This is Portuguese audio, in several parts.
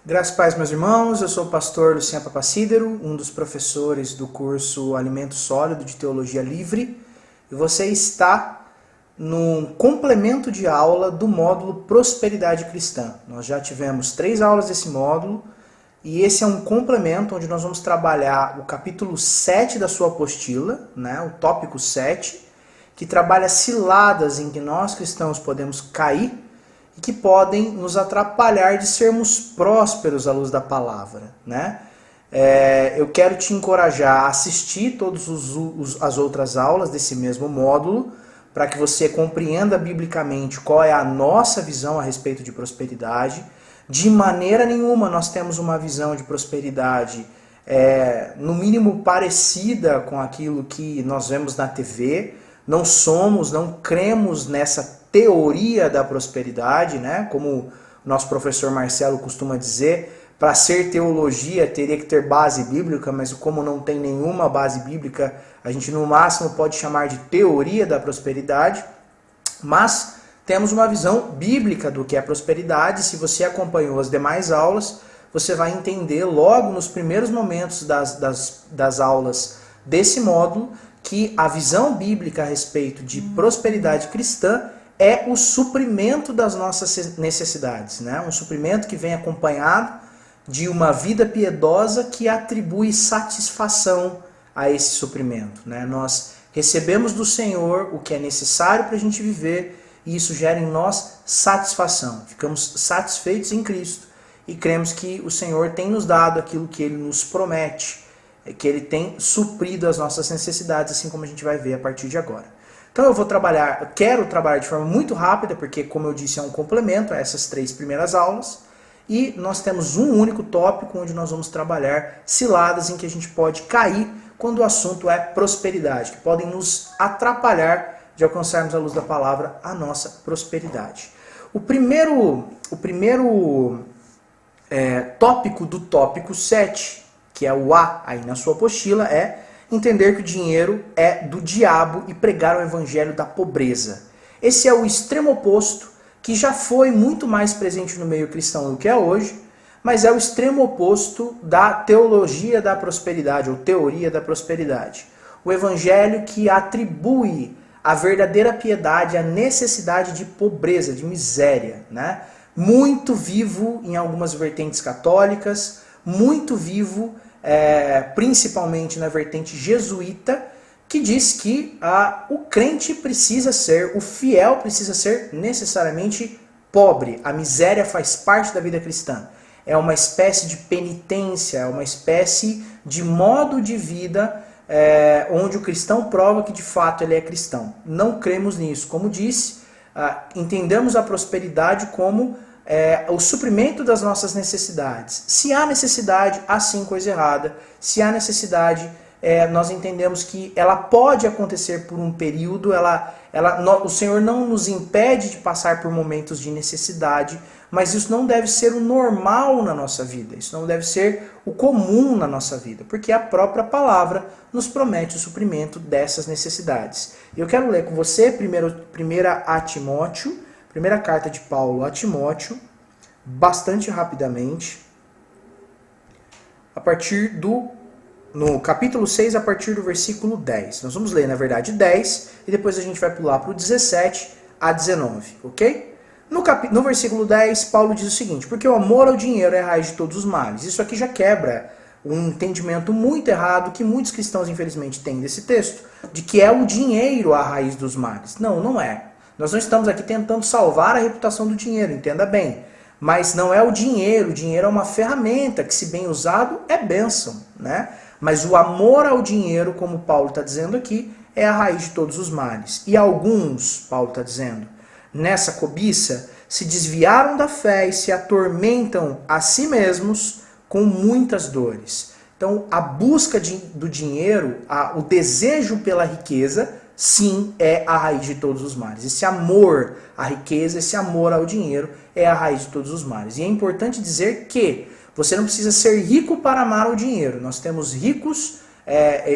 Graças e paz, meus irmãos, eu sou o pastor Luciano Papacídero, um dos professores do curso Alimento Sólido de Teologia Livre, e você está no complemento de aula do módulo Prosperidade Cristã. Nós já tivemos 3 aulas desse módulo, e esse é um complemento onde nós vamos trabalhar o capítulo 7 da sua apostila, o tópico 7, que trabalha ciladas em que nós cristãos podemos cair e que podem nos atrapalhar de sermos prósperos à luz da palavra. Eu quero te encorajar a assistir todas as outras aulas desse mesmo módulo, para que você compreenda biblicamente qual é a nossa visão a respeito de prosperidade. De maneira nenhuma nós temos uma visão de prosperidade no mínimo parecida com aquilo que nós vemos na TV. Não cremos nessa teoria da prosperidade, como o nosso professor Marcelo costuma dizer. Para ser teologia teria que ter base bíblica, mas como não tem nenhuma base bíblica, a gente no máximo pode chamar de teoria da prosperidade. Mas temos uma visão bíblica do que é prosperidade. Se você acompanhou as demais aulas, você vai entender logo nos primeiros momentos das aulas desse módulo que a visão bíblica a respeito de prosperidade cristã é o suprimento das nossas necessidades, um suprimento que vem acompanhado de uma vida piedosa que atribui satisfação a esse suprimento. Nós recebemos do Senhor o que é necessário para a gente viver e isso gera em nós satisfação. Ficamos satisfeitos em Cristo e cremos que o Senhor tem nos dado aquilo que Ele nos promete, que Ele tem suprido as nossas necessidades, assim como a gente vai ver a partir de agora. Então eu quero trabalhar de forma muito rápida, porque, como eu disse, é um complemento a essas 3 primeiras aulas, e nós temos um único tópico onde nós vamos trabalhar ciladas em que a gente pode cair quando o assunto é prosperidade, que podem nos atrapalhar de alcançarmos à luz da palavra a nossa prosperidade. O primeiro tópico do tópico 7, que é o A aí na sua apostila, é entender que o dinheiro é do diabo e pregar o evangelho da pobreza. Esse é o extremo oposto, que já foi muito mais presente no meio cristão do que é hoje, mas é o extremo oposto da teologia da prosperidade, ou teoria da prosperidade. O evangelho que atribui a verdadeira piedade à necessidade de pobreza, de miséria. Muito vivo em algumas vertentes católicas, muito vivo principalmente na vertente jesuíta, que diz que o crente o fiel precisa ser necessariamente pobre. A miséria faz parte da vida cristã. É uma espécie de penitência, é uma espécie de modo de vida onde o cristão prova que de fato ele é cristão. Não cremos nisso. Como disse, entendemos a prosperidade como o suprimento das nossas necessidades. Se há necessidade, há sim coisa errada. Se há necessidade, nós entendemos que ela pode acontecer por um período, o Senhor não nos impede de passar por momentos de necessidade, mas isso não deve ser o normal na nossa vida, isso não deve ser o comum na nossa vida, porque a própria palavra nos promete o suprimento dessas necessidades. Eu quero ler com você primeira carta de Paulo a Timóteo, bastante rapidamente, no capítulo 6, a partir do versículo 10. Nós vamos ler, na verdade, 10, e depois a gente vai pular para o 17 a 19, ok? No versículo 10, Paulo diz o seguinte: porque o amor ao dinheiro é a raiz de todos os males. Isso aqui já quebra um entendimento muito errado que muitos cristãos, infelizmente, têm desse texto, de que é o dinheiro a raiz dos males. Não, não é. Nós não estamos aqui tentando salvar a reputação do dinheiro, entenda bem. Mas não é o dinheiro é uma ferramenta que, se bem usado, é bênção. Mas o amor ao dinheiro, como Paulo está dizendo aqui, é a raiz de todos os males. E alguns, Paulo está dizendo, nessa cobiça, se desviaram da fé e se atormentam a si mesmos com muitas dores. Então, a busca do dinheiro, o desejo pela riqueza, sim, é a raiz de todos os males. Esse amor à riqueza, esse amor ao dinheiro é a raiz de todos os males. E é importante dizer que você não precisa ser rico para amar o dinheiro. Nós temos ricos,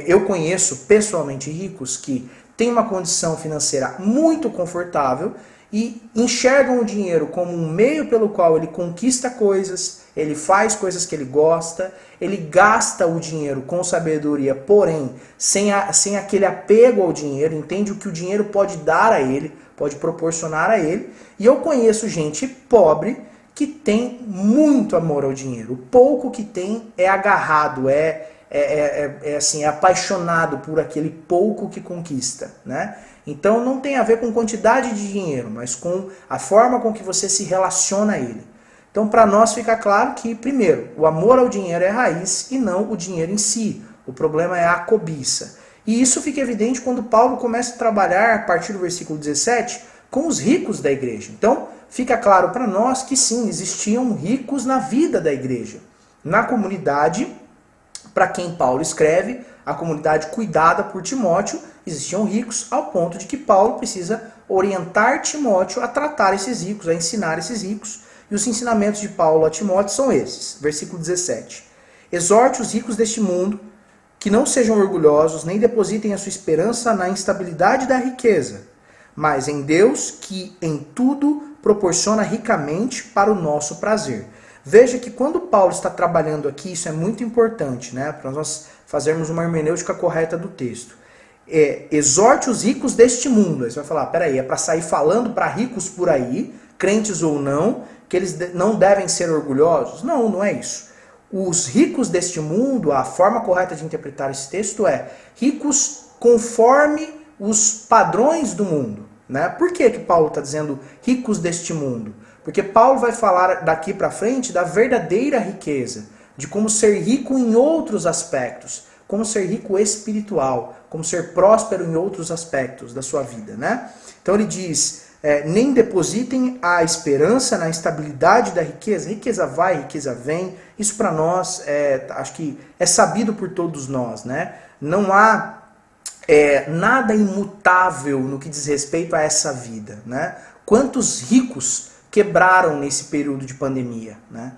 eu conheço pessoalmente ricos que têm uma condição financeira muito confortável e enxergam o dinheiro como um meio pelo qual ele conquista coisas, ele faz coisas que ele gosta, ele gasta o dinheiro com sabedoria, porém sem aquele apego ao dinheiro, entende o que o dinheiro pode dar a ele, pode proporcionar a ele. E eu conheço gente pobre que tem muito amor ao dinheiro. O pouco que tem é agarrado, assim, é apaixonado por aquele pouco que conquista, né? Então não tem a ver com quantidade de dinheiro, mas com a forma com que você se relaciona a ele. Então para nós fica claro que, primeiro, o amor ao dinheiro é a raiz e não o dinheiro em si. O problema é a cobiça. E isso fica evidente quando Paulo começa a trabalhar, a partir do versículo 17, com os ricos da igreja. Então fica claro para nós que sim, existiam ricos na vida da igreja. Na comunidade, para quem Paulo escreve, a comunidade cuidada por Timóteo, existiam ricos ao ponto de que Paulo precisa orientar Timóteo a tratar esses ricos, a ensinar esses ricos. E os ensinamentos de Paulo a Timóteo são esses. Versículo 17. Exorte os ricos deste mundo que não sejam orgulhosos, nem depositem a sua esperança na instabilidade da riqueza, mas em Deus, que em tudo proporciona ricamente para o nosso prazer. Veja que quando Paulo está trabalhando aqui, isso é muito importante, né, para nós fazermos uma hermenêutica correta do texto. Exorte os ricos deste mundo. Aí você vai falar, peraí, é para sair falando para ricos por aí, crentes ou não, que eles não devem ser orgulhosos? Não, não é isso. Os ricos deste mundo, a forma correta de interpretar esse texto é ricos conforme os padrões do mundo, né? Por que Paulo está dizendo ricos deste mundo? Porque Paulo vai falar daqui para frente da verdadeira riqueza, de como ser rico em outros aspectos, como ser rico espiritual, como ser próspero em outros aspectos da sua vida, né? Então ele diz, nem depositem a esperança na instabilidade da riqueza. Riqueza vai, riqueza vem. Isso para nós, acho que é sabido por todos nós, né? Não há nada imutável no que diz respeito a essa vida, né? Quantos ricos quebraram nesse período de pandemia, né?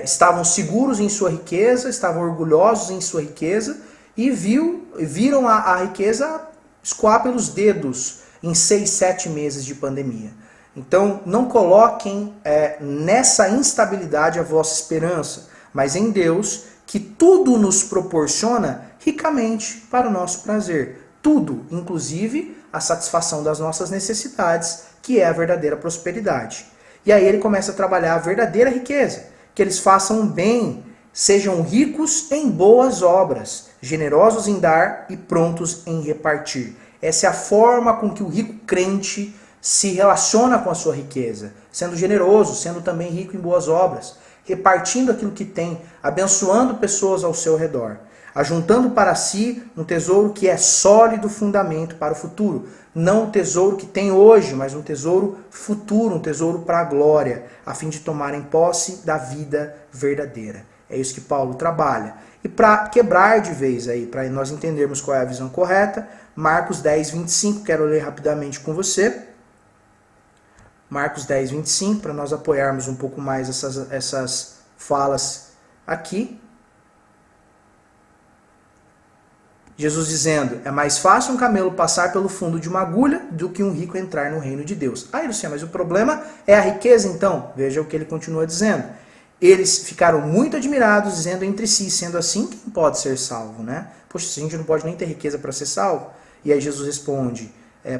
Estavam seguros em sua riqueza, estavam orgulhosos em sua riqueza e viram a riqueza escoar pelos dedos em 6, 7 meses de pandemia. Então não coloquem nessa instabilidade a vossa esperança, mas em Deus, que tudo nos proporciona ricamente para o nosso prazer. Tudo, inclusive a satisfação das nossas necessidades, que é a verdadeira prosperidade. E aí ele começa a trabalhar a verdadeira riqueza, que eles façam bem, sejam ricos em boas obras, generosos em dar e prontos em repartir. Essa é a forma com que o rico crente se relaciona com a sua riqueza, sendo generoso, sendo também rico em boas obras, repartindo aquilo que tem, abençoando pessoas ao seu redor, ajuntando para si um tesouro que é sólido fundamento para o futuro. Não um tesouro que tem hoje, mas um tesouro futuro, um tesouro para a glória, a fim de tomarem posse da vida verdadeira. É isso que Paulo trabalha. E para quebrar de vez aí, para nós entendermos qual é a visão correta, Marcos 10, 25, quero ler rapidamente com você. Marcos 10, 25, para nós apoiarmos um pouco mais essas falas aqui. Jesus dizendo, é mais fácil um camelo passar pelo fundo de uma agulha do que um rico entrar no reino de Deus. Ah, Luciano, mas o problema é a riqueza então? Veja o que ele continua dizendo. Eles ficaram muito admirados, dizendo entre si, sendo assim, quem pode ser salvo, né? Poxa, a gente não pode nem ter riqueza para ser salvo. E aí Jesus responde,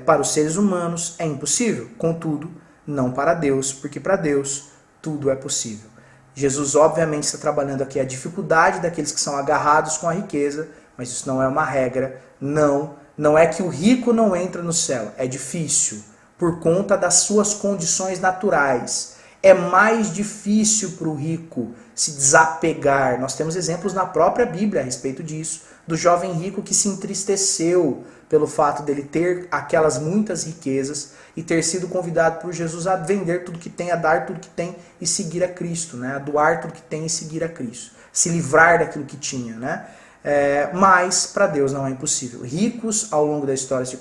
para os seres humanos é impossível, contudo, não para Deus, porque para Deus tudo é possível. Jesus obviamente está trabalhando aqui a dificuldade daqueles que são agarrados com a riqueza, mas isso não é uma regra, não é que o rico não entra no céu, é difícil, por conta das suas condições naturais. É mais difícil para o rico se desapegar. Nós temos exemplos na própria Bíblia a respeito disso, do jovem rico que se entristeceu pelo fato dele ter aquelas muitas riquezas e ter sido convidado por Jesus a vender tudo que tem, a dar tudo que tem e seguir a Cristo, né? A doar tudo que tem e seguir a Cristo, se livrar daquilo que tinha, né? Mas para Deus não é impossível. Ricos ao longo da história se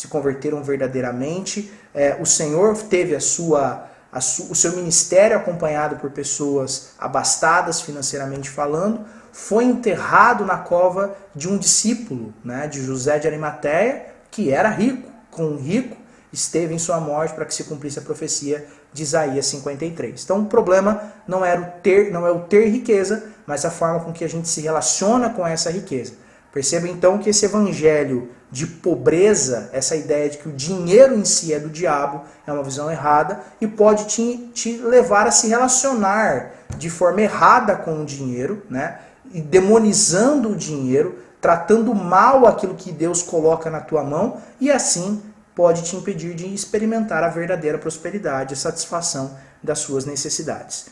converteram verdadeiramente. O Senhor teve o seu ministério acompanhado por pessoas abastadas financeiramente falando, foi enterrado na cova de um discípulo, né, de José de Arimateia, que era rico. Com um rico, esteve em sua morte para que se cumprisse a profecia de Isaías 53. Então o problema não é o ter riqueza, mas a forma com que a gente se relaciona com essa riqueza. Perceba então que esse evangelho de pobreza, essa ideia de que o dinheiro em si é do diabo, é uma visão errada e pode te levar a se relacionar de forma errada com o dinheiro, né? E demonizando o dinheiro, tratando mal aquilo que Deus coloca na tua mão e assim pode te impedir de experimentar a verdadeira prosperidade, a satisfação das suas necessidades.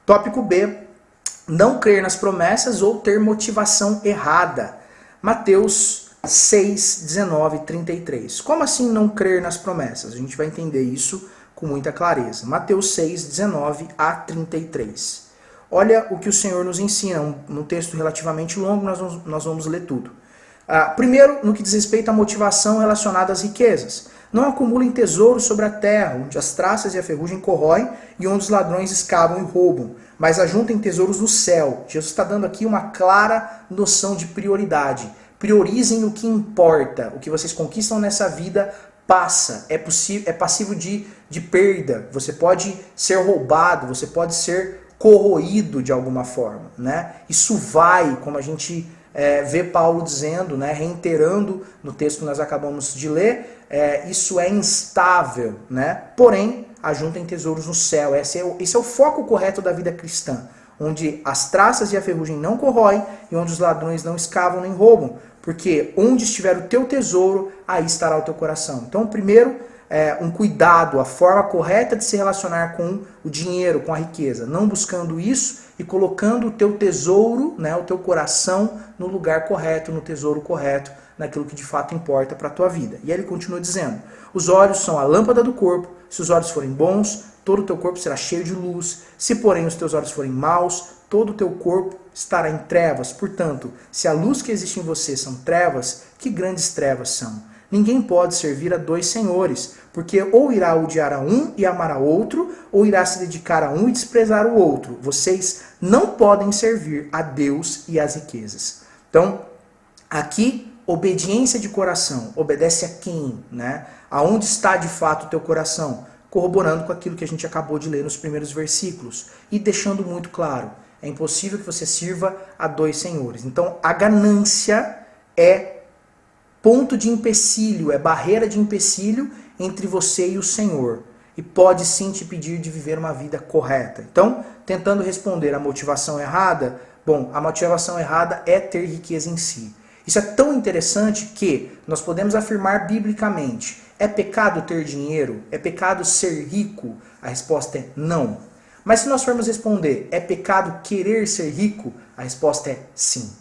Tópico B, não crer nas promessas ou ter motivação errada. Mateus 6, 19 e 33. Como assim não crer nas promessas? A gente vai entender isso com muita clareza. Mateus 6, 19 a 33. Olha o que o Senhor nos ensina, um texto relativamente longo, nós vamos ler tudo. Primeiro, no que diz respeito à motivação relacionada às riquezas. Não acumulem tesouros sobre a terra, onde as traças e a ferrugem corroem e onde os ladrões escavam e roubam, mas ajuntem tesouros no céu. Jesus está dando aqui uma clara noção de prioridade. Priorizem o que importa. O que vocês conquistam nessa vida passa, é passivo de perda. Você pode ser roubado, você pode ser corroído de alguma forma, né? Isso vai, como a gente vê Paulo dizendo, né, reiterando no texto que nós acabamos de ler, isso é instável, né? Porém, ajuntem tesouros no céu. Esse é o foco correto da vida cristã, onde as traças e a ferrugem não corroem e onde os ladrões não escavam nem roubam, porque onde estiver o teu tesouro, aí estará o teu coração. Então, primeiro, um cuidado, a forma correta de se relacionar com o dinheiro, com a riqueza, não buscando isso e colocando o teu tesouro, né, o teu coração no lugar correto, no tesouro correto, naquilo que de fato importa para a tua vida. E aí ele continua dizendo, os olhos são a lâmpada do corpo, se os olhos forem bons, todo o teu corpo será cheio de luz, se porém os teus olhos forem maus, todo o teu corpo estará em trevas. Portanto, se a luz que existe em você são trevas, que grandes trevas são? Ninguém pode servir a dois senhores, porque ou irá odiar a um e amar a outro, ou irá se dedicar a um e desprezar o outro. Vocês não podem servir a Deus e às riquezas. Então, aqui, obediência de coração. Obedece a quem? Né? Aonde está de fato o teu coração? Corroborando com aquilo que a gente acabou de ler nos primeiros versículos. E deixando muito claro, é impossível que você sirva a dois senhores. Então, a ganância é ponto de empecilho, é barreira de empecilho entre você e o Senhor. E pode sim te pedir de viver uma vida correta. Então, tentando responder a motivação errada, bom, a motivação errada é ter riqueza em si. Isso é tão interessante que nós podemos afirmar biblicamente, é pecado ter dinheiro? É pecado ser rico? A resposta é não. Mas se nós formos responder, é pecado querer ser rico? A resposta é sim.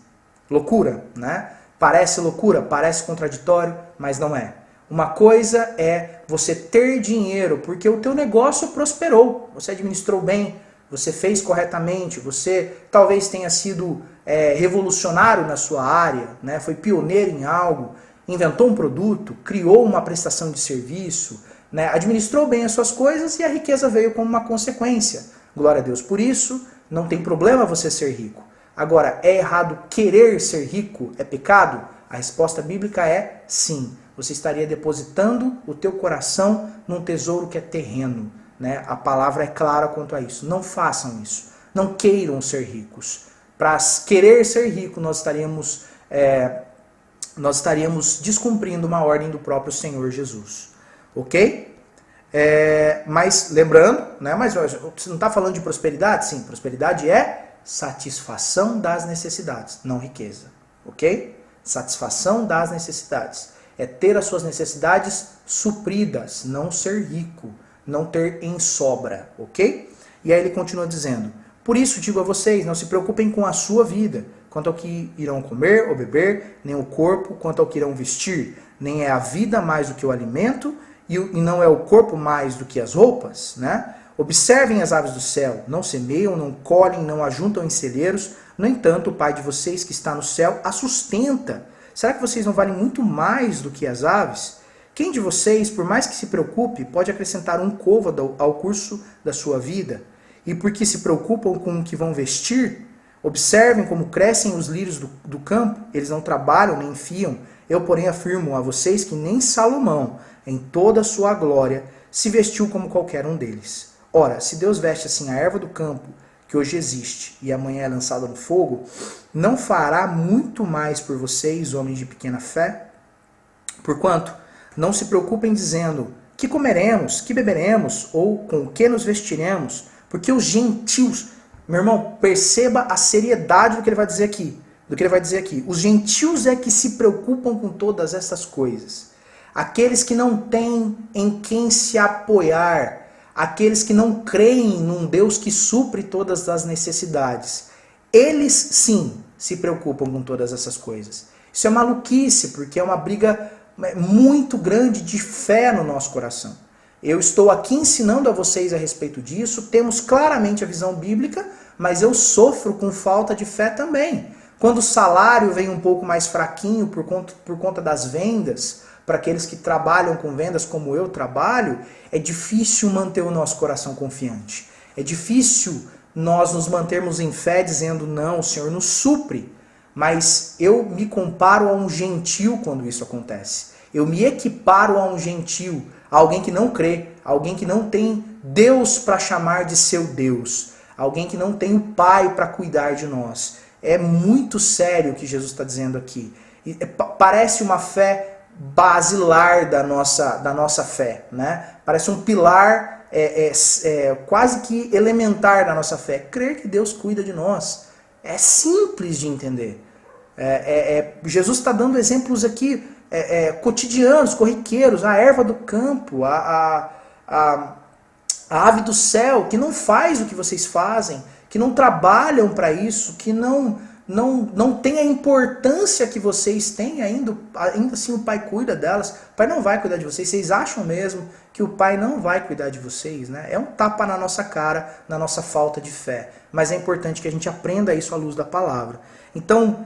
Loucura, né? Parece loucura, parece contraditório, mas não é. Uma coisa é você ter dinheiro porque o teu negócio prosperou, você administrou bem, você fez corretamente, você talvez tenha sido revolucionário na sua área, né? Foi pioneiro em algo, inventou um produto, criou uma prestação de serviço, né? Administrou bem as suas coisas e a riqueza veio como uma consequência. Glória a Deus por isso, não tem problema você ser rico. Agora, é errado querer ser rico? É pecado? A resposta bíblica é sim. Você estaria depositando o teu coração num tesouro que é terreno, né? A palavra é clara quanto a isso. Não façam isso. Não queiram ser ricos. Para querer ser rico, nós estaríamos descumprindo uma ordem do próprio Senhor Jesus. Ok? Mas lembrando, né? Mas você não está falando de prosperidade? Sim, prosperidade é satisfação das necessidades, não riqueza, ok? Satisfação das necessidades. É ter as suas necessidades supridas, não ser rico, não ter em sobra, ok? E aí ele continua dizendo, por isso digo a vocês, não se preocupem com a sua vida, quanto ao que irão comer ou beber, nem o corpo quanto ao que irão vestir, nem é a vida mais do que o alimento, e não é o corpo mais do que as roupas, né? Observem as aves do céu, não semeiam, não colhem, não ajuntam em celeiros, no entanto, o Pai de vocês que está no céu a sustenta. Será que vocês não valem muito mais do que as aves? Quem de vocês, por mais que se preocupe, pode acrescentar um côvado ao curso da sua vida? E porque se preocupam com o que vão vestir? Observem como crescem os lírios do campo, eles não trabalham nem fiam. Eu, porém, afirmo a vocês que nem Salomão, em toda a sua glória, se vestiu como qualquer um deles. Ora, se Deus veste assim a erva do campo, que hoje existe e amanhã é lançada no fogo, não fará muito mais por vocês, homens de pequena fé? Porquanto, não se preocupem dizendo, que comeremos, que beberemos, ou com o que nos vestiremos, porque os gentios, meu irmão, perceba a seriedade do que ele vai dizer aqui. Os gentios é que se preocupam com todas essas coisas. Aqueles que não têm em quem se apoiar, aqueles que não creem num Deus que supre todas as necessidades, eles sim se preocupam com todas essas coisas. Isso é maluquice, porque é uma briga muito grande de fé no nosso coração. Eu estou aqui ensinando a vocês a respeito disso, temos claramente a visão bíblica, mas eu sofro com falta de fé também. Quando o salário vem um pouco mais fraquinho por conta das vendas, para aqueles que trabalham com vendas como eu trabalho, é difícil manter o nosso coração confiante. É difícil nós nos mantermos em fé dizendo, não, o Senhor nos supre. Mas eu me comparo a um gentil quando isso acontece. Eu me equiparo a um gentil, a alguém que não crê, alguém que não tem Deus para chamar de seu Deus, alguém que não tem o Pai para cuidar de nós. É muito sério o que Jesus está dizendo aqui. Parece uma fé basilar da nossa fé, né? Parece um pilar quase que elementar da nossa fé. Crer que Deus cuida de nós. É simples de entender. Jesus está dando exemplos aqui cotidianos, corriqueiros, a erva do campo, a ave do céu, que não faz o que vocês fazem, que não trabalham para isso, que não tem a importância que vocês têm, ainda assim o Pai cuida delas. O Pai não vai cuidar de vocês. Vocês acham mesmo que o Pai não vai cuidar de vocês, né? É um tapa na nossa cara, na nossa falta de fé. Mas é importante que a gente aprenda isso à luz da palavra. Então,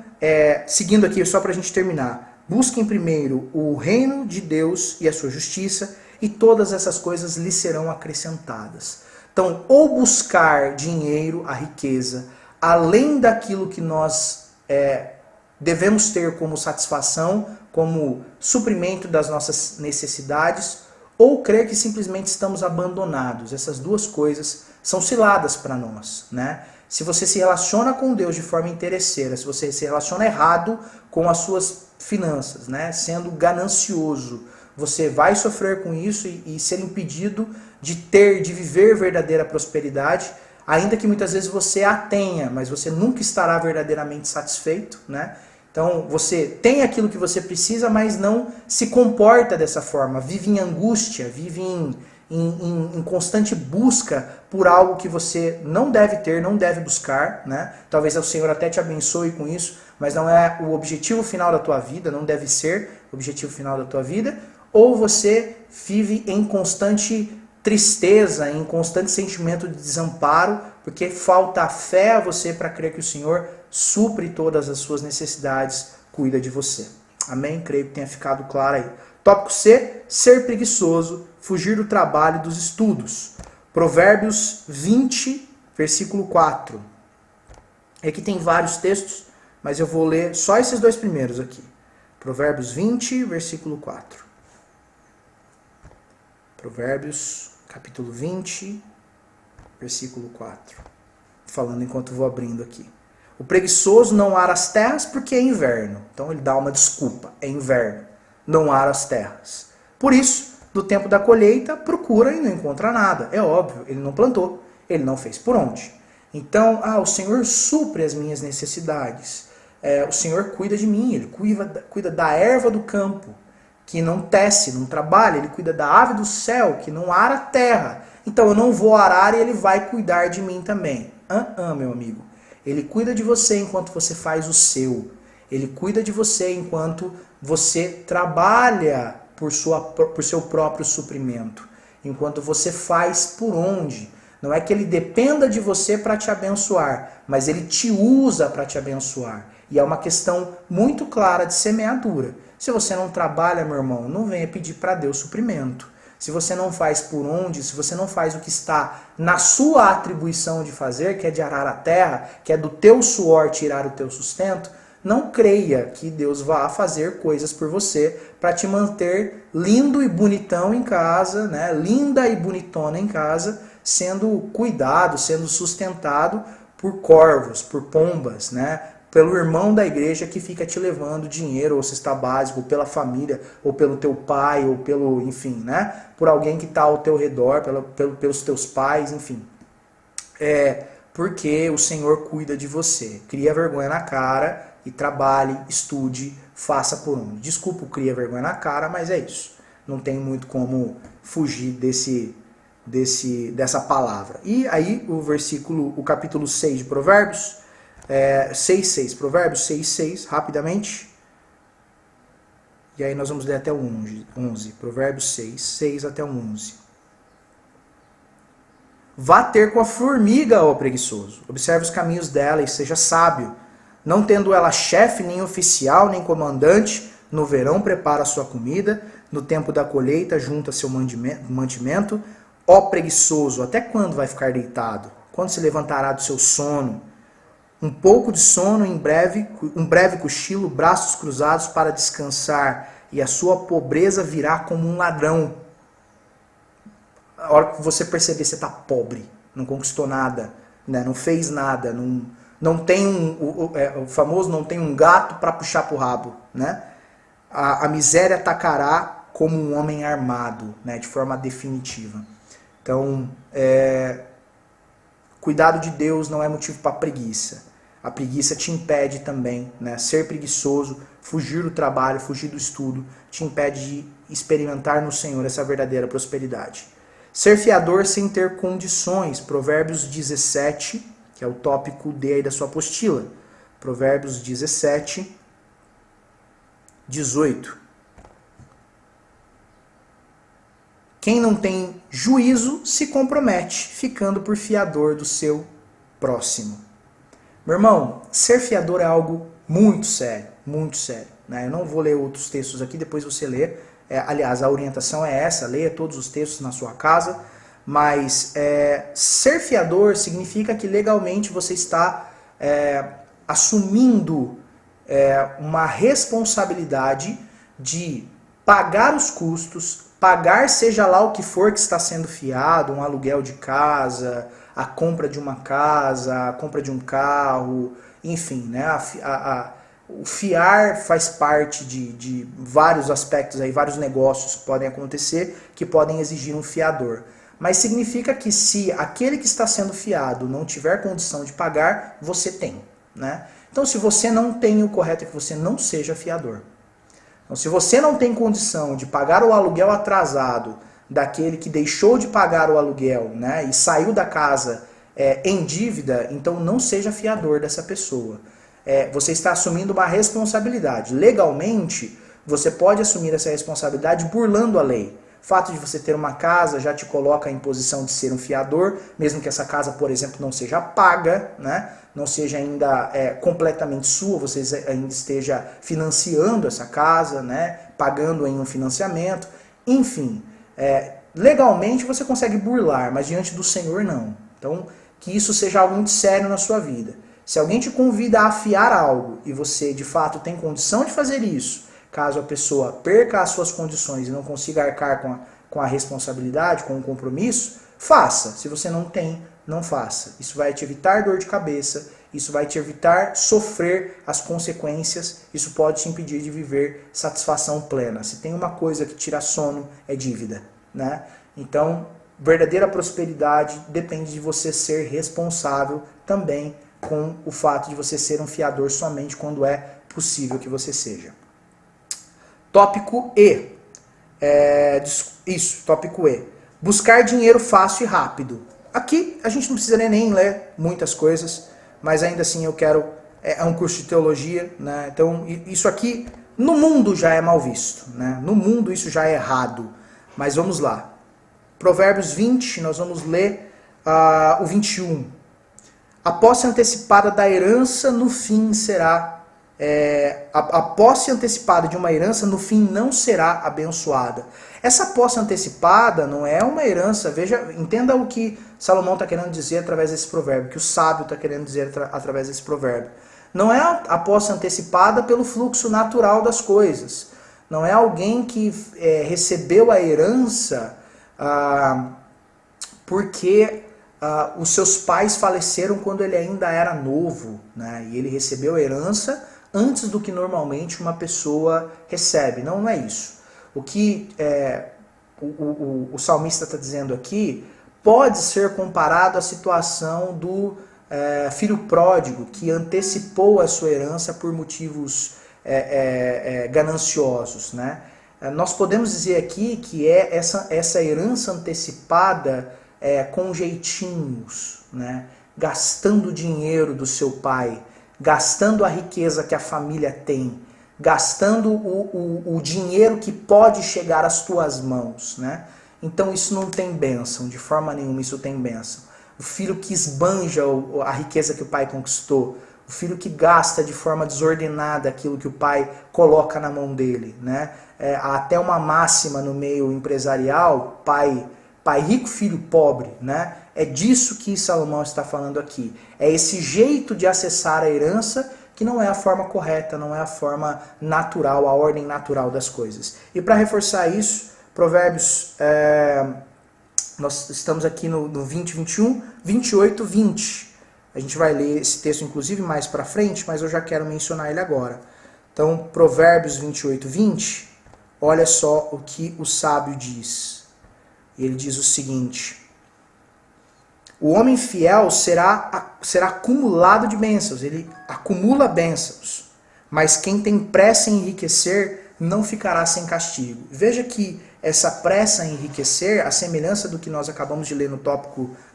seguindo aqui, só para a gente terminar. Busquem primeiro o reino de Deus e a sua justiça, e todas essas coisas lhes serão acrescentadas. Então, ou buscar dinheiro, a riqueza, além daquilo que nós devemos ter como satisfação, como suprimento das nossas necessidades, ou crer que simplesmente estamos abandonados. Essas duas coisas são ciladas para nós, né? Se você se relaciona com Deus de forma interesseira, se você se relaciona errado com as suas finanças, né? Sendo ganancioso, você vai sofrer com isso e ser impedido de viver verdadeira prosperidade, ainda que muitas vezes você a tenha, mas você nunca estará verdadeiramente satisfeito, né? Então, você tem aquilo que você precisa, mas não se comporta dessa forma, vive em angústia, vive em constante busca por algo que você não deve ter, não deve buscar, né? Talvez o Senhor até te abençoe com isso, mas não é o objetivo final da tua vida, não deve ser o objetivo final da tua vida, ou você vive em constante tristeza, em constante sentimento de desamparo, porque falta fé a você para crer que o Senhor supre todas as suas necessidades, cuida de você. Amém? Creio que tenha ficado claro aí. Tópico C, ser preguiçoso, fugir do trabalho e dos estudos. Provérbios 20, versículo 4. Aqui tem vários textos, mas eu vou ler só esses dois primeiros aqui. Provérbios 20, versículo 4. Provérbios, capítulo 20, versículo 4. Falando enquanto vou abrindo aqui. O preguiçoso não ara as terras porque é inverno. Então ele dá uma desculpa, é inverno. Não ara as terras. Por isso, no tempo da colheita, procura e não encontra nada. É óbvio, ele não plantou, ele não fez por onde. Então, o Senhor supre as minhas necessidades. O Senhor cuida de mim, ele cuida da erva do campo, que não tece, não trabalha, ele cuida da ave do céu, que não ara a terra. Então eu não vou arar e ele vai cuidar de mim também. Meu amigo. Ele cuida de você enquanto você faz o seu. Ele cuida de você enquanto você trabalha por seu próprio suprimento. Enquanto você faz por onde. Não é que ele dependa de você para te abençoar, mas ele te usa para te abençoar. E é uma questão muito clara de semeadura. Se você não trabalha, meu irmão, não venha pedir para Deus suprimento. Se você não faz por onde, se você não faz o que está na sua atribuição de fazer, que é de arar a terra, que é do teu suor tirar o teu sustento, não creia que Deus vá fazer coisas por você para te manter lindo e bonitão em casa, né? Linda e bonitona em casa, sendo cuidado, sendo sustentado por corvos, por pombas, né? Pelo irmão da igreja que fica te levando dinheiro ou cesta básica, ou pela família, ou pelo teu pai, ou pelo, enfim, né? Por alguém que está ao teu redor, pelos teus pais, enfim. Porque o Senhor cuida de você. Cria vergonha na cara e trabalhe, estude, faça por onde. Desculpa o cria vergonha na cara, mas é isso. Não tem muito como fugir dessa palavra. E aí o capítulo 6 de Provérbios, 6:6, Provérbios 6:6, rapidamente. E aí nós vamos ler até o 11. Provérbios 6:6 até o 11. Vá ter com a formiga, ó preguiçoso. Observe os caminhos dela e seja sábio. Não tendo ela chefe, nem oficial, nem comandante, no verão prepara a sua comida, no tempo da colheita junta seu mantimento. Ó preguiçoso, até quando vai ficar deitado? Quando se levantará do seu sono? Um pouco de sono, um breve cochilo, braços cruzados para descansar, e a sua pobreza virá como um ladrão. A hora que você perceber que você está pobre, não conquistou nada, né? Não fez nada, não tem o famoso não tem um gato para puxar pro rabo, né? A miséria atacará como um homem armado, né? De forma definitiva. Então, cuidado de Deus não é motivo para preguiça. A preguiça te impede também, né? Ser preguiçoso, fugir do trabalho, fugir do estudo, te impede de experimentar no Senhor essa verdadeira prosperidade. Ser fiador sem ter condições. Provérbios 17, que é o tópico D aí da sua apostila. Provérbios 17, 18. Quem não tem juízo se compromete, ficando por fiador do seu próximo. Meu irmão, ser fiador é algo muito sério, né? Eu não vou ler outros textos aqui, depois você lê. Aliás, a orientação é essa, leia todos os textos na sua casa, mas ser fiador significa que legalmente você está assumindo uma responsabilidade de pagar os custos, pagar seja lá o que for que está sendo fiado, um aluguel de casa, a compra de uma casa, a compra de um carro, enfim, né? O fiar faz parte de vários aspectos, aí, vários negócios que podem acontecer, que podem exigir um fiador. Mas significa que se aquele que está sendo fiado não tiver condição de pagar, você tem, né? Então, se você não tem, o correto é que você não seja fiador. Então, se você não tem condição de pagar o aluguel atrasado daquele que deixou de pagar o aluguel, né, e saiu da casa em dívida, então não seja fiador dessa pessoa. Você está assumindo uma responsabilidade. Legalmente, você pode assumir essa responsabilidade burlando a lei. O fato de você ter uma casa já te coloca em posição de ser um fiador, mesmo que essa casa, por exemplo, não seja paga, né? Não seja ainda completamente sua, você ainda esteja financiando essa casa, né? Pagando em um financiamento. Enfim, legalmente você consegue burlar, mas diante do Senhor não. Então, que isso seja algo muito sério na sua vida. Se alguém te convida a afiar algo e você de fato tem condição de fazer isso, caso a pessoa perca as suas condições e não consiga arcar com a responsabilidade, com o compromisso, faça. Se você não tem, não faça. Isso vai te evitar dor de cabeça, isso vai te evitar sofrer as consequências, isso pode te impedir de viver satisfação plena. Se tem uma coisa que tira sono, é dívida, né? Então, verdadeira prosperidade depende de você ser responsável também com o fato de você ser um fiador somente quando é possível que você seja. Tópico E. Tópico E. Buscar dinheiro fácil e rápido. Aqui a gente não precisa nem ler muitas coisas, mas ainda assim eu quero... É um curso de teologia, né? Então isso aqui no mundo já é mal visto, né? No mundo isso já é errado. Mas vamos lá. Provérbios 20, nós vamos ler o 21. A posse antecipada da herança no fim será... a posse antecipada de uma herança no fim não será abençoada. Essa posse antecipada não é uma herança, entenda o que Salomão está querendo dizer através desse provérbio, que o sábio está querendo dizer através desse provérbio. Não é a posse antecipada pelo fluxo natural das coisas. Não é alguém que recebeu a herança porque os seus pais faleceram quando ele ainda era novo, né? E ele recebeu a herança antes do que normalmente uma pessoa recebe. Não, não é isso. O que o salmista está dizendo aqui pode ser comparado à situação do filho pródigo, que antecipou a sua herança por motivos gananciosos, né? Nós podemos dizer aqui que essa herança antecipada com jeitinhos, né? Gastando o dinheiro do seu pai, gastando a riqueza que a família tem, gastando o dinheiro que pode chegar às tuas mãos, né? Então isso não tem bênção, de forma nenhuma isso tem bênção. O filho que esbanja a riqueza que o pai conquistou, o filho que gasta de forma desordenada aquilo que o pai coloca na mão dele, né? Há até uma máxima no meio empresarial, pai rico, filho pobre, né? É disso que Salomão está falando aqui. É esse jeito de acessar a herança que não é a forma correta, não é a forma natural, a ordem natural das coisas. E para reforçar isso, Provérbios, nós estamos aqui no 20, 21, 28, 20. A gente vai ler esse texto, inclusive, mais para frente, mas eu já quero mencionar ele agora. Então, Provérbios 28, 20, olha só o que o sábio diz. Ele diz o seguinte: o homem fiel será acumulado de bênçãos, ele acumula bênçãos, mas quem tem pressa em enriquecer não ficará sem castigo. Veja que essa pressa em enriquecer, a semelhança do que nós acabamos de ler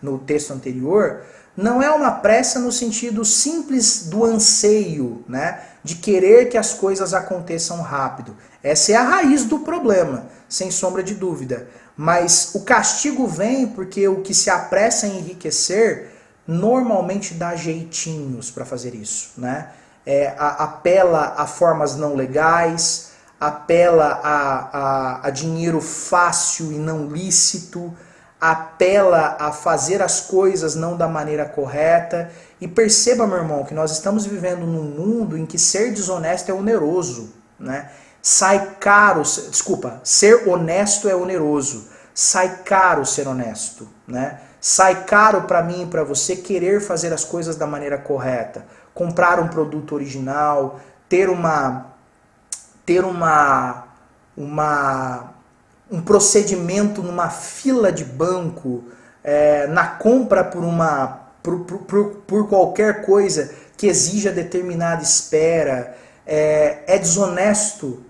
no texto anterior, não é uma pressa no sentido simples do anseio, né, de querer que as coisas aconteçam rápido. Essa é a raiz do problema, sem sombra de dúvida. Mas o castigo vem porque o que se apressa em enriquecer normalmente dá jeitinhos para fazer isso, né? Apela a formas não legais, apela a dinheiro fácil e não lícito, apela a fazer as coisas não da maneira correta. E perceba, meu irmão, que nós estamos vivendo num mundo em que ser desonesto é oneroso, né? Ser honesto é oneroso. Sai caro ser honesto, né? Sai caro para mim e para você querer fazer as coisas da maneira correta. Comprar um produto original, ter um procedimento numa fila de banco, na compra por qualquer coisa que exija determinada espera. Desonesto.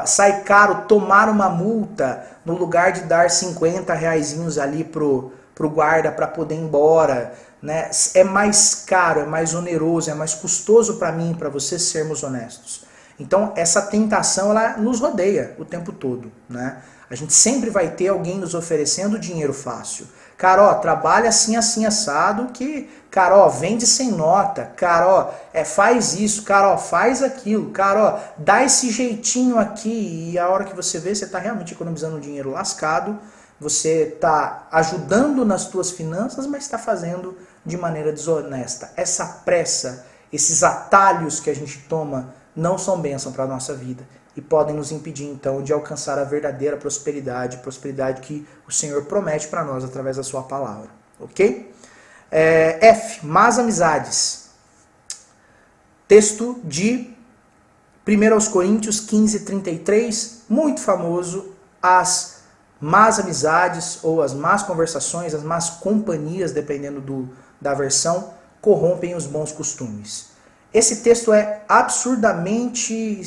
Sai caro tomar uma multa no lugar de dar 50 reaisinhos ali pro guarda para poder ir embora, né? É mais caro, é mais oneroso, é mais custoso para mim e para você sermos honestos. Então essa tentação ela nos rodeia o tempo todo, né? A gente sempre vai ter alguém nos oferecendo dinheiro fácil. Cara, ó, trabalha assim, assim, assado, que, cara, ó, vende sem nota. Cara, ó, faz isso. Cara, ó, faz aquilo. Cara, ó, dá esse jeitinho aqui. E a hora que você vê, você está realmente economizando um dinheiro lascado. Você está ajudando nas tuas finanças, mas está fazendo de maneira desonesta. Essa pressa, esses atalhos que a gente toma não são bênção para a nossa vida. E podem nos impedir, então, de alcançar a verdadeira prosperidade, prosperidade que o Senhor promete para nós através da sua palavra. Ok? F. Más amizades. Texto de 1 Coríntios 15, 33, muito famoso. As más amizades, ou as más conversações, as más companhias, dependendo da versão, corrompem os bons costumes. Esse texto é absurdamente...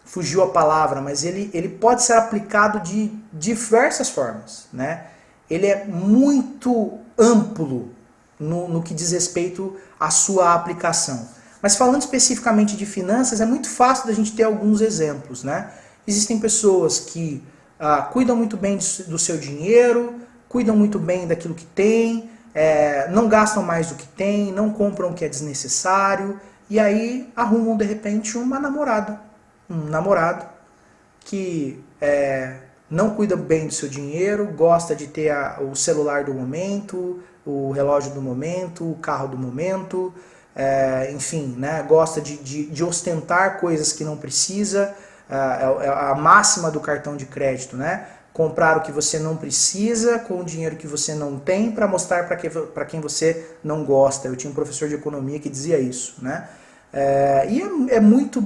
fugiu a palavra, mas ele pode ser aplicado de diversas formas, né? Ele é muito amplo no que diz respeito à sua aplicação. Mas falando especificamente de finanças, é muito fácil da gente ter alguns exemplos, né? Existem pessoas que cuidam muito bem do seu dinheiro, cuidam muito bem daquilo que tem, não gastam mais do que tem, não compram o que é desnecessário, e aí arrumam de repente uma namorada, um namorado que não cuida bem do seu dinheiro, gosta de ter o celular do momento, o relógio do momento, o carro do momento, enfim, né, gosta de ostentar coisas que não precisa, é a máxima do cartão de crédito, né? Comprar o que você não precisa com o dinheiro que você não tem para mostrar para quem você não gosta. Eu tinha um professor de economia que dizia isso, né? E é muito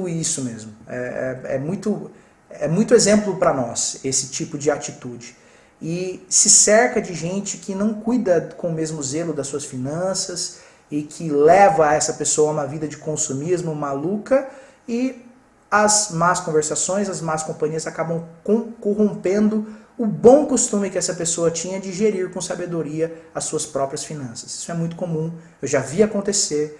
isso mesmo. É muito exemplo para nós esse tipo de atitude. E se cerca de gente que não cuida com o mesmo zelo das suas finanças e que leva essa pessoa a uma vida de consumismo maluca, e as más conversações, as más companhias acabam corrompendo o bom costume que essa pessoa tinha de gerir com sabedoria as suas próprias finanças. Isso é muito comum, eu já vi acontecer,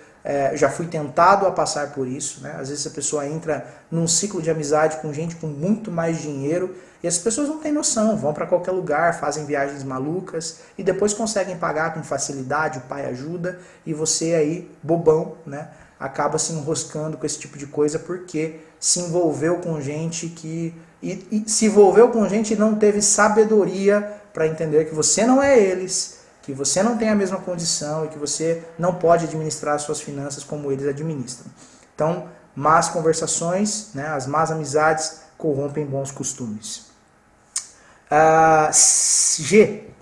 já fui tentado a passar por isso, né? Às vezes a pessoa entra num ciclo de amizade com gente com muito mais dinheiro e as pessoas não têm noção, vão para qualquer lugar, fazem viagens malucas e depois conseguem pagar com facilidade, o pai ajuda, e você aí, bobão, né, acaba se enroscando com esse tipo de coisa porque se envolveu com gente que... E se envolveu com gente e não teve sabedoria para entender que você não é eles, que você não tem a mesma condição e que você não pode administrar as suas finanças como eles administram. Então, más conversações, né, as más amizades corrompem bons costumes.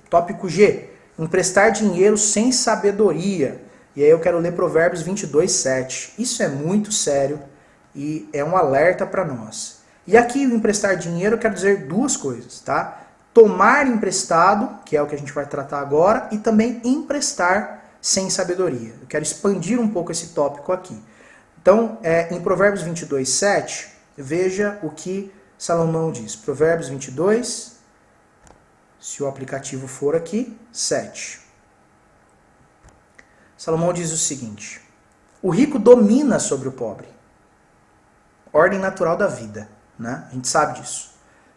Tópico G, emprestar dinheiro sem sabedoria. E aí eu quero ler Provérbios 22:7. Isso é muito sério e é um alerta para nós. E aqui o emprestar dinheiro quer dizer duas coisas, tá? Tomar emprestado, que é o que a gente vai tratar agora, e também emprestar sem sabedoria. Eu quero expandir um pouco esse tópico aqui. Então, em Provérbios 22:7, veja o que Salomão diz. Provérbios 22, se o aplicativo for aqui, 7. Salomão diz o seguinte: o rico domina sobre o pobre. Ordem natural da vida, né? A gente sabe disso.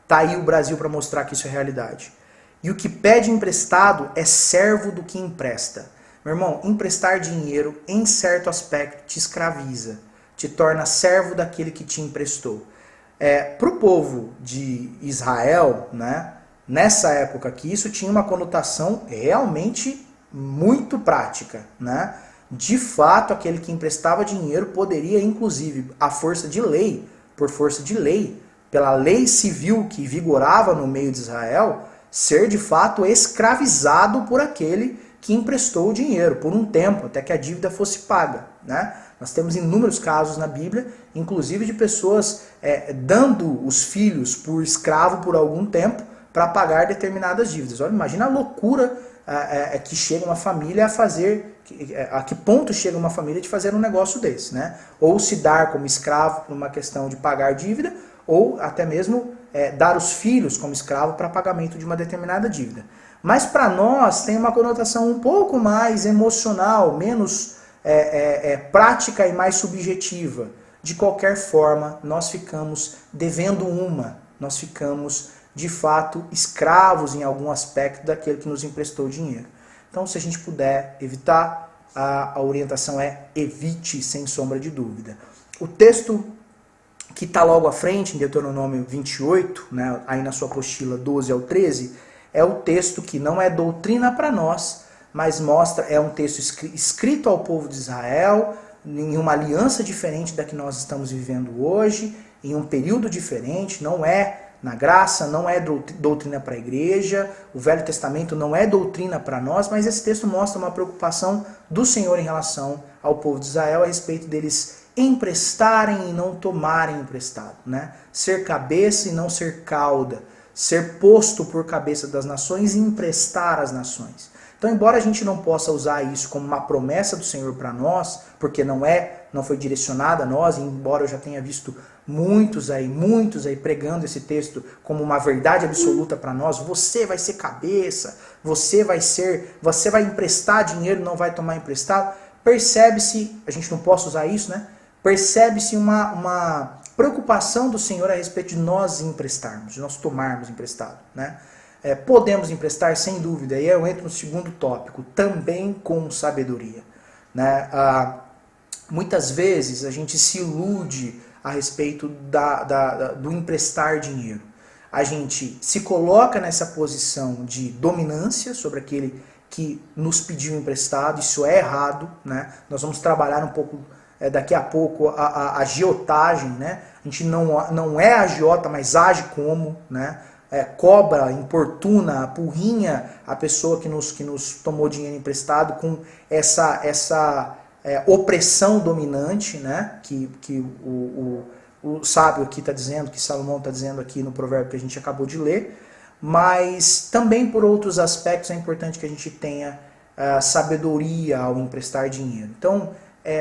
Tá aí o Brasil para mostrar que isso é realidade. E o que pede emprestado é servo do que empresta. Meu irmão, emprestar dinheiro, em certo aspecto, te escraviza. Te torna servo daquele que te emprestou. Para o povo de Israel, né, nessa época aqui, isso tinha uma conotação realmente muito prática, né? De fato, aquele que emprestava dinheiro poderia, inclusive, por força de lei, pela lei civil que vigorava no meio de Israel, ser de fato escravizado por aquele que emprestou o dinheiro por um tempo, até que a dívida fosse paga, né? Nós temos inúmeros casos na Bíblia, inclusive de pessoas dando os filhos por escravo por algum tempo para pagar determinadas dívidas. Olha, imagina a loucura que chega uma família a fazer, a que ponto chega uma família de fazer um negócio desse, né? Ou se dar como escravo por uma questão de pagar dívida, ou até mesmo dar os filhos como escravo para pagamento de uma determinada dívida. Mas para nós tem uma conotação um pouco mais emocional, menos prática e mais subjetiva. De qualquer forma, nós ficamos devendo nós ficamos de fato escravos em algum aspecto daquele que nos emprestou dinheiro. Então, se a gente puder evitar, a orientação é evite, sem sombra de dúvida. O texto que está logo à frente, em Deuteronômio 28, né, aí na sua apostila 12 ao 13, é o texto que não é doutrina para nós, mas é um texto escrito ao povo de Israel, em uma aliança diferente da que nós estamos vivendo hoje, em um período diferente, não é na graça, não é doutrina para a igreja, o Velho Testamento não é doutrina para nós, mas esse texto mostra uma preocupação do Senhor em relação ao povo de Israel a respeito deles emprestarem e não tomarem emprestado, né? Ser cabeça e não ser cauda, ser posto por cabeça das nações e emprestar às nações. Então, embora a gente não possa usar isso como uma promessa do Senhor para nós, porque não foi direcionada a nós, embora eu já tenha visto muitos aí pregando esse texto como uma verdade absoluta para nós, você vai ser cabeça, você vai emprestar dinheiro, não vai tomar emprestado. Percebe-se, a gente não pode usar isso, né? Percebe-se uma preocupação do Senhor a respeito de nós emprestarmos, de nós tomarmos emprestado, né? Podemos emprestar, sem dúvida, e eu entro no segundo tópico, também com sabedoria, né? Muitas vezes a gente se ilude a respeito do emprestar dinheiro. a gente se coloca nessa posição de dominância sobre aquele que nos pediu emprestado. Isso é errado, né? Nós vamos trabalhar um pouco daqui a pouco a agiotagem, né? A gente não é agiota, mas age como, né? Cobra, importuna, apurrinha a pessoa que nos tomou dinheiro emprestado com essa opressão dominante, né? Que o sábio aqui está dizendo, que Salomão está dizendo aqui no provérbio que a gente acabou de ler. Mas também por outros aspectos é importante que a gente tenha sabedoria ao emprestar dinheiro. Então,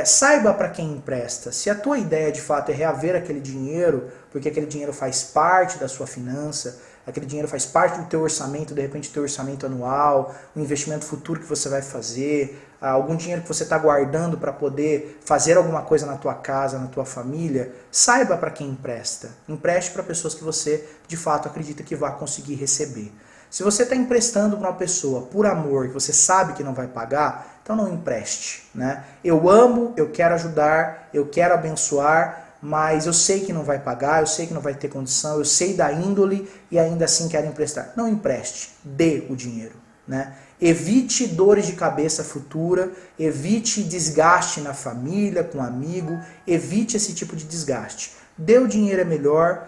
saiba para quem empresta. Se a tua ideia de fato é reaver aquele dinheiro, porque aquele dinheiro faz parte da sua finança, aquele dinheiro faz parte do teu orçamento, de repente teu orçamento anual, um investimento futuro que você vai fazer, algum dinheiro que você está guardando para poder fazer alguma coisa na tua casa, na tua família, saiba para quem empresta. Empreste para pessoas que você de fato acredita que vai conseguir receber. Se você está emprestando para uma pessoa por amor, que você sabe que não vai pagar, então não empreste, né? Eu amo, eu quero ajudar, eu quero abençoar, mas eu sei que não vai pagar, eu sei que não vai ter condição, eu sei da índole e ainda assim quero emprestar. Não empreste, dê o dinheiro, né? Evite dores de cabeça futura, evite desgaste na família, com amigo, evite esse tipo de desgaste. Dê o dinheiro é melhor,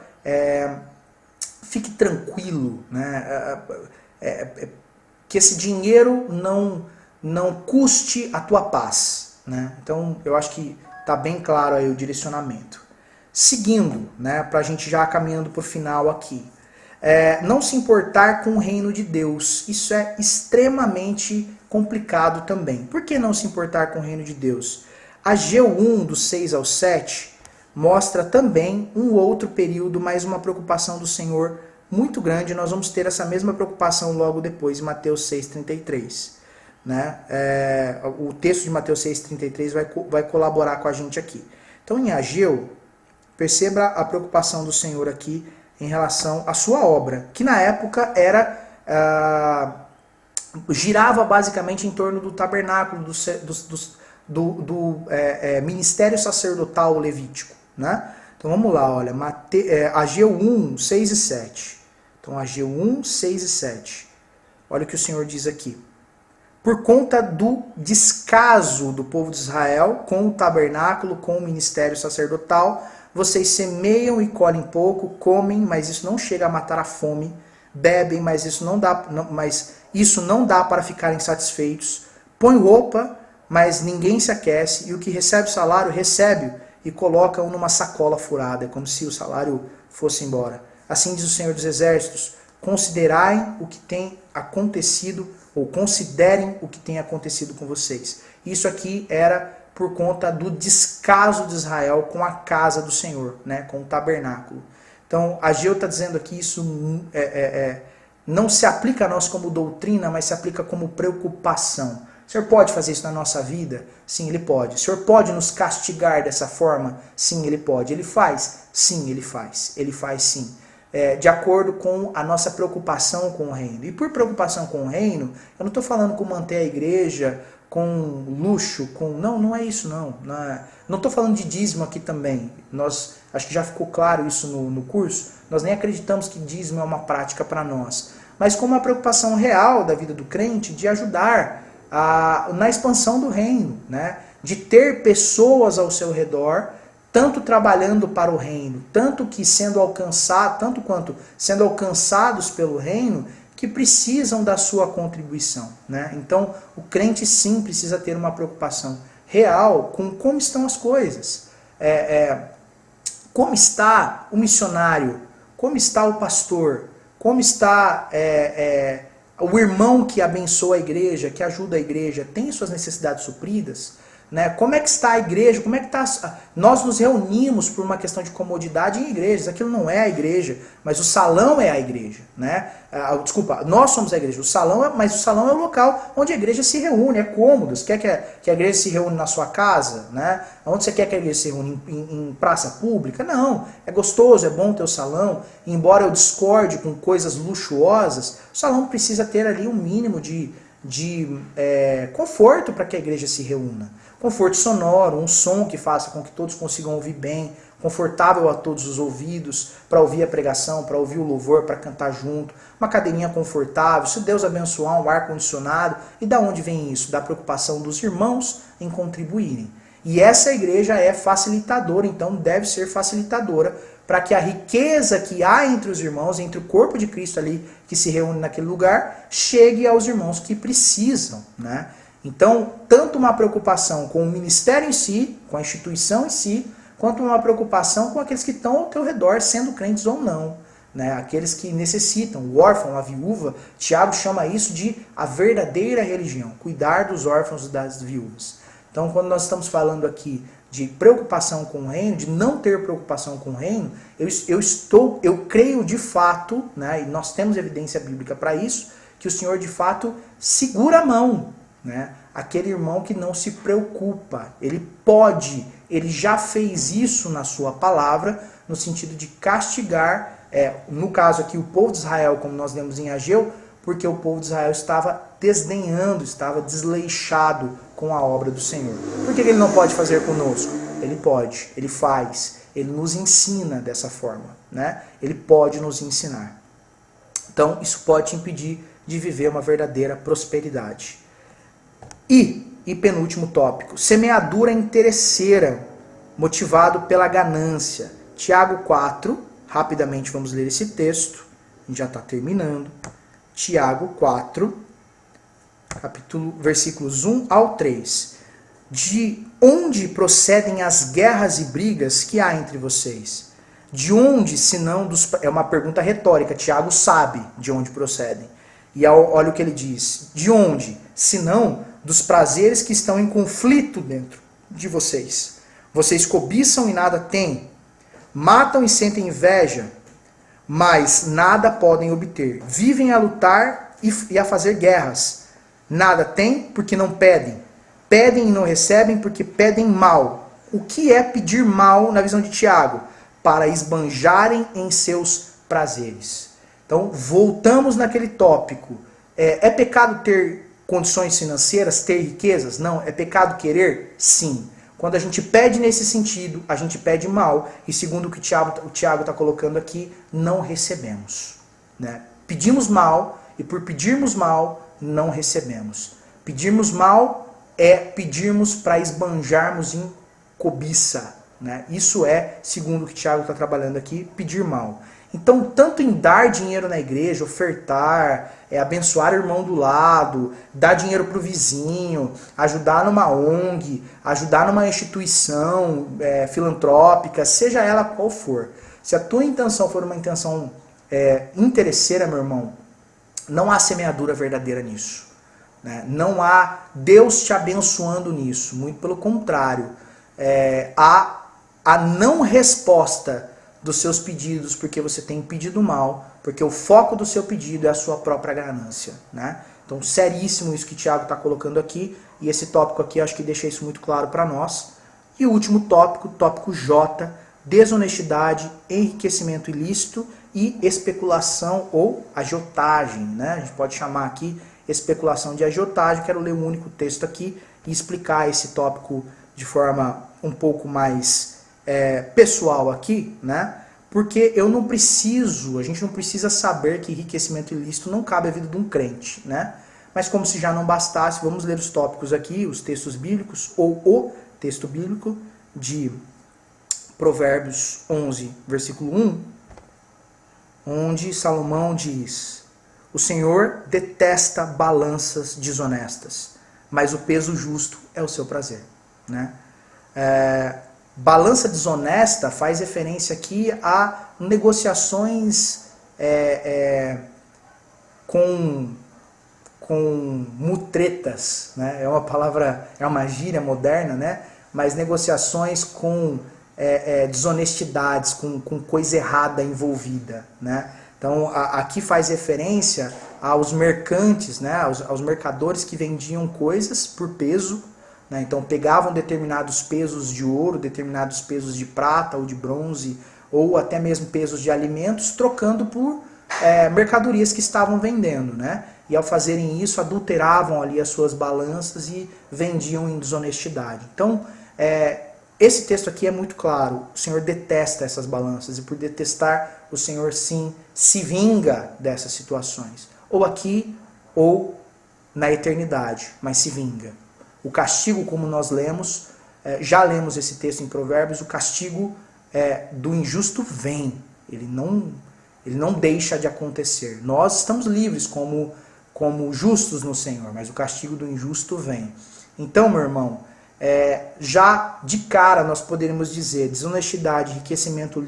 fique tranquilo, né? Que esse dinheiro não custe a tua paz, né? Então eu acho que está bem claro aí o direcionamento. Seguindo, né, para a gente já caminhando para o final aqui. Não se importar com o reino de Deus. Isso é extremamente complicado também. Por que não se importar com o reino de Deus? Ageu 1, do 6 ao 7, mostra também um outro período, mas uma preocupação do Senhor muito grande. Nós vamos ter essa mesma preocupação logo depois, em Mateus 6,33. Né? O texto de Mateus 6,33 vai colaborar com a gente aqui. Então, em Ageu, perceba a preocupação do Senhor aqui em relação à sua obra, que na época girava basicamente em torno do tabernáculo, do ministério sacerdotal levítico. Né? Então vamos lá, olha, Ageu 1, 6 e 7. Então Ageu 1, 6 e 7. Olha o que o Senhor diz aqui. Por conta do descaso do povo de Israel com o tabernáculo, com o ministério sacerdotal, vocês semeiam e colhem pouco, comem, mas isso não chega a matar a fome, bebem, mas isso não dá para ficarem satisfeitos, põem roupa, mas ninguém se aquece, e o que recebe o salário, recebe e coloca-o numa sacola furada, como se o salário fosse embora. Assim diz o Senhor dos Exércitos, considerem o que tem acontecido, ou considerem o que tem acontecido com vocês. Isso aqui era por conta do descaso de Israel com a casa do Senhor, né, com o tabernáculo. Então, Ageu está dizendo aqui, isso não se aplica a nós como doutrina, mas se aplica como preocupação. O Senhor pode fazer isso na nossa vida? Sim, Ele pode. O Senhor pode nos castigar dessa forma? Sim, Ele pode. Ele faz? Sim, Ele faz. Ele faz sim. De acordo com a nossa preocupação com o reino. E por preocupação com o reino, eu não estou falando com manter a igreja com luxo, não é isso não. Não estou falando de dízimo aqui também. Acho que já ficou claro isso no curso. Nós nem acreditamos que dízimo é uma prática para nós. Mas com uma preocupação real da vida do crente de ajudar na expansão do reino, né? De ter pessoas ao seu redor, tanto trabalhando para o reino, tanto quanto sendo alcançados pelo reino, que precisam da sua contribuição. Né? Então, o crente sim precisa ter uma preocupação real com como estão as coisas. Como está o missionário, como está o pastor, como está o irmão que abençoa a igreja, que ajuda a igreja, tem suas necessidades supridas? Né? Como é que está a igreja? Como é que está? Nós nos reunimos por uma questão de comodidade em igrejas. Aquilo não é a igreja, mas o salão é a igreja. Né? Desculpa, nós somos a igreja. Mas o salão é o local onde a igreja se reúne. É cômodo. Você quer que a igreja se reúne na sua casa? Né? Onde você quer que a igreja se reúne? Em praça pública? Não. É gostoso, é bom ter o salão. Embora eu discorde com coisas luxuosas, o salão precisa ter ali um mínimo de de conforto para que a igreja se reúna. Conforto sonoro, um som que faça com que todos consigam ouvir bem, confortável a todos os ouvidos, para ouvir a pregação, para ouvir o louvor, para cantar junto, uma cadeirinha confortável, se Deus abençoar, um ar-condicionado. E da onde vem isso? Da preocupação dos irmãos em contribuírem. E essa igreja é facilitadora, então deve ser facilitadora, para que a riqueza que há entre os irmãos, entre o corpo de Cristo ali, que se reúne naquele lugar, chegue aos irmãos que precisam, né? Então, tanto uma preocupação com o ministério em si, com a instituição em si, quanto uma preocupação com aqueles que estão ao teu redor, sendo crentes ou não, né? Aqueles que necessitam, o órfão, a viúva. Tiago chama isso de a verdadeira religião, cuidar dos órfãos e das viúvas. Então, quando nós estamos falando aqui de preocupação com o reino, de não ter preocupação com o reino, eu creio de fato, né, e nós temos evidência bíblica para isso, que o Senhor de fato segura a mão, né? Aquele irmão que não se preocupa, ele pode, ele já fez isso na sua palavra, no sentido de castigar, no caso aqui o povo de Israel, como nós lemos em Ageu, porque o povo de Israel estava desdenhando, estava desleixado com a obra do Senhor. Por que ele não pode fazer conosco? Ele pode, ele faz, ele nos ensina dessa forma, né? Ele pode nos ensinar. Então, isso pode te impedir de viver uma verdadeira prosperidade. E penúltimo tópico, semeadura interesseira, motivado pela ganância. Tiago 4, rapidamente vamos ler esse texto, a gente já está terminando. Tiago 4, versículos 1 ao 3. De onde procedem as guerras e brigas que há entre vocês? De onde, senão dos... É uma pergunta retórica, Tiago sabe de onde procedem. E olha o que ele diz. De onde, senão dos prazeres que estão em conflito dentro de vocês? Vocês cobiçam e nada têm. Matam e sentem inveja, mas nada podem obter. Vivem a lutar e a fazer guerras. Nada têm porque não pedem. Pedem e não recebem porque pedem mal. O que é pedir mal na visão de Tiago? Para esbanjarem em seus prazeres. Então, voltamos naquele tópico. É pecado ter condições financeiras, ter riquezas? Não. É pecado querer? Sim. Quando a gente pede nesse sentido, a gente pede mal. E segundo o que o Tiago está colocando aqui, não recebemos, né? Pedimos mal e por pedirmos mal, não recebemos. Pedirmos mal é pedirmos para esbanjarmos em cobiça, né? Isso é, segundo o que o Tiago está trabalhando aqui, pedir mal. Então, tanto em dar dinheiro na igreja, ofertar, abençoar o irmão do lado, dar dinheiro para o vizinho, ajudar numa ONG, ajudar numa instituição filantrópica, seja ela qual for. Se a tua intenção for uma intenção interesseira, meu irmão, não há semeadura verdadeira nisso, né? Não há Deus te abençoando nisso. Muito pelo contrário. Há a não resposta dos seus pedidos, porque você tem pedido mal, porque o foco do seu pedido é a sua própria ganância, né? Então, seríssimo isso que o Tiago está colocando aqui, e esse tópico aqui eu acho que deixa isso muito claro para nós. E o último tópico, tópico J, desonestidade, enriquecimento ilícito e especulação ou agiotagem, né? A gente pode chamar aqui especulação de agiotagem. Quero ler um único texto aqui e explicar esse tópico de forma um pouco mais pessoal aqui, né? Porque a gente não precisa saber que enriquecimento ilícito não cabe à vida de um crente, né? Mas como se já não bastasse, vamos ler os tópicos aqui, os textos bíblicos, ou o texto bíblico de Provérbios 11, versículo 1, onde Salomão diz: o Senhor detesta balanças desonestas, mas o peso justo é o seu prazer, né? Balança desonesta faz referência aqui a negociações com mutretas, né? É uma palavra, é uma gíria moderna, né? Mas negociações com desonestidades, com coisa errada envolvida, né? Então aqui faz referência aos mercantes, né? Aos mercadores que vendiam coisas por peso. Então pegavam determinados pesos de ouro, determinados pesos de prata ou de bronze, ou até mesmo pesos de alimentos, trocando por mercadorias que estavam vendendo, né? e ao fazerem isso adulteravam ali as suas balanças e vendiam em desonestidade. Então, esse texto aqui é muito claro. O Senhor detesta essas balanças e por detestar, o Senhor sim se vinga dessas situações. Ou aqui, ou na eternidade, mas se vinga. O castigo, como nós lemos, já lemos esse texto em Provérbios, o castigo do injusto vem. Ele não deixa de acontecer. Nós estamos livres como justos no Senhor, mas o castigo do injusto vem. Então, meu irmão, já de cara nós poderíamos dizer desonestidade, enriquecimento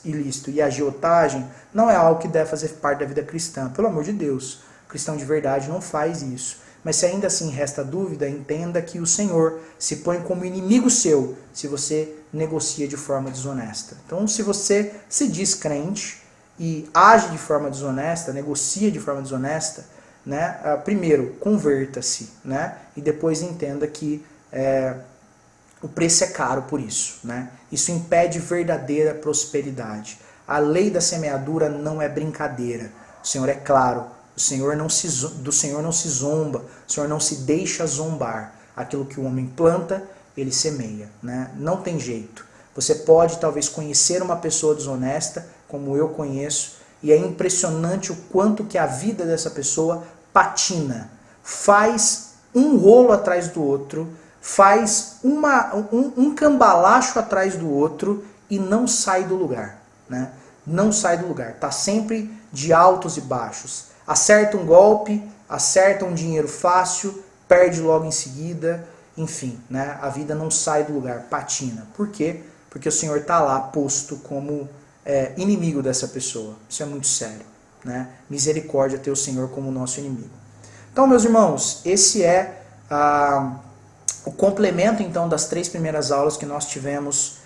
ilícito e agiotagem não é algo que deve fazer parte da vida cristã. Pelo amor de Deus, o cristão de verdade não faz isso. Mas se ainda assim resta dúvida, entenda que o Senhor se põe como inimigo seu se você negocia de forma desonesta. Então, se você se diz crente e age de forma desonesta, negocia de forma desonesta, né, primeiro, converta-se, né, e depois entenda que o preço é caro por isso. Né? Isso impede verdadeira prosperidade. A lei da semeadura não é brincadeira. O Senhor é claro. Do Senhor não se zomba. O Senhor não se deixa zombar. Aquilo que o homem planta, ele semeia. Né? Não tem jeito. Você pode talvez conhecer uma pessoa desonesta, como eu conheço, e é impressionante o quanto que a vida dessa pessoa patina. Faz um rolo atrás do outro, faz um cambalacho atrás do outro e não sai do lugar. Né? Não sai do lugar. Está sempre de altos e baixos. Acerta um golpe, acerta um dinheiro fácil, perde logo em seguida. Enfim, né? A vida não sai do lugar, patina. Por quê? Porque o Senhor está lá posto como inimigo dessa pessoa. Isso é muito sério. Né? Misericórdia ter o Senhor como nosso inimigo. Então, meus irmãos, esse é o complemento então das 3 primeiras aulas que nós tivemos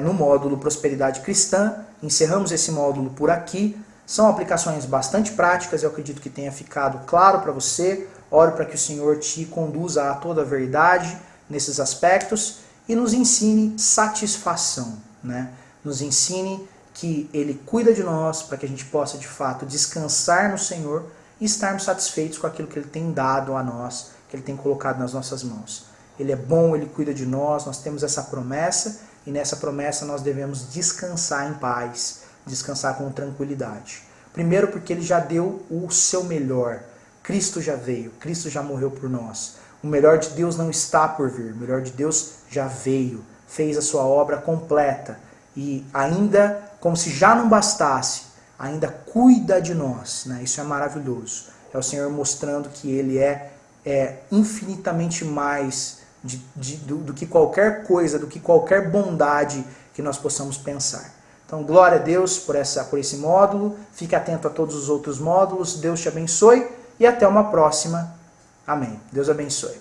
no módulo Prosperidade Cristã. Encerramos esse módulo por aqui. São aplicações bastante práticas, eu acredito que tenha ficado claro para você. Oro para que o Senhor te conduza a toda a verdade nesses aspectos e nos ensine satisfação. Né? Nos ensine que Ele cuida de nós para que a gente possa de fato descansar no Senhor e estarmos satisfeitos com aquilo que Ele tem dado a nós, que Ele tem colocado nas nossas mãos. Ele é bom, Ele cuida de nós temos essa promessa e nessa promessa nós devemos descansar em paz, descansar com tranquilidade. Primeiro porque Ele já deu o seu melhor. Cristo já veio, Cristo já morreu por nós. O melhor de Deus não está por vir, o melhor de Deus já veio, fez a sua obra completa e ainda, como se já não bastasse, ainda cuida de nós. Né? Isso é maravilhoso. É o Senhor mostrando que Ele é infinitamente mais do que qualquer coisa, do que qualquer bondade que nós possamos pensar. Então, glória a Deus por esse módulo. Fique atento a todos os outros módulos. Deus te abençoe e até uma próxima. Amém. Deus abençoe.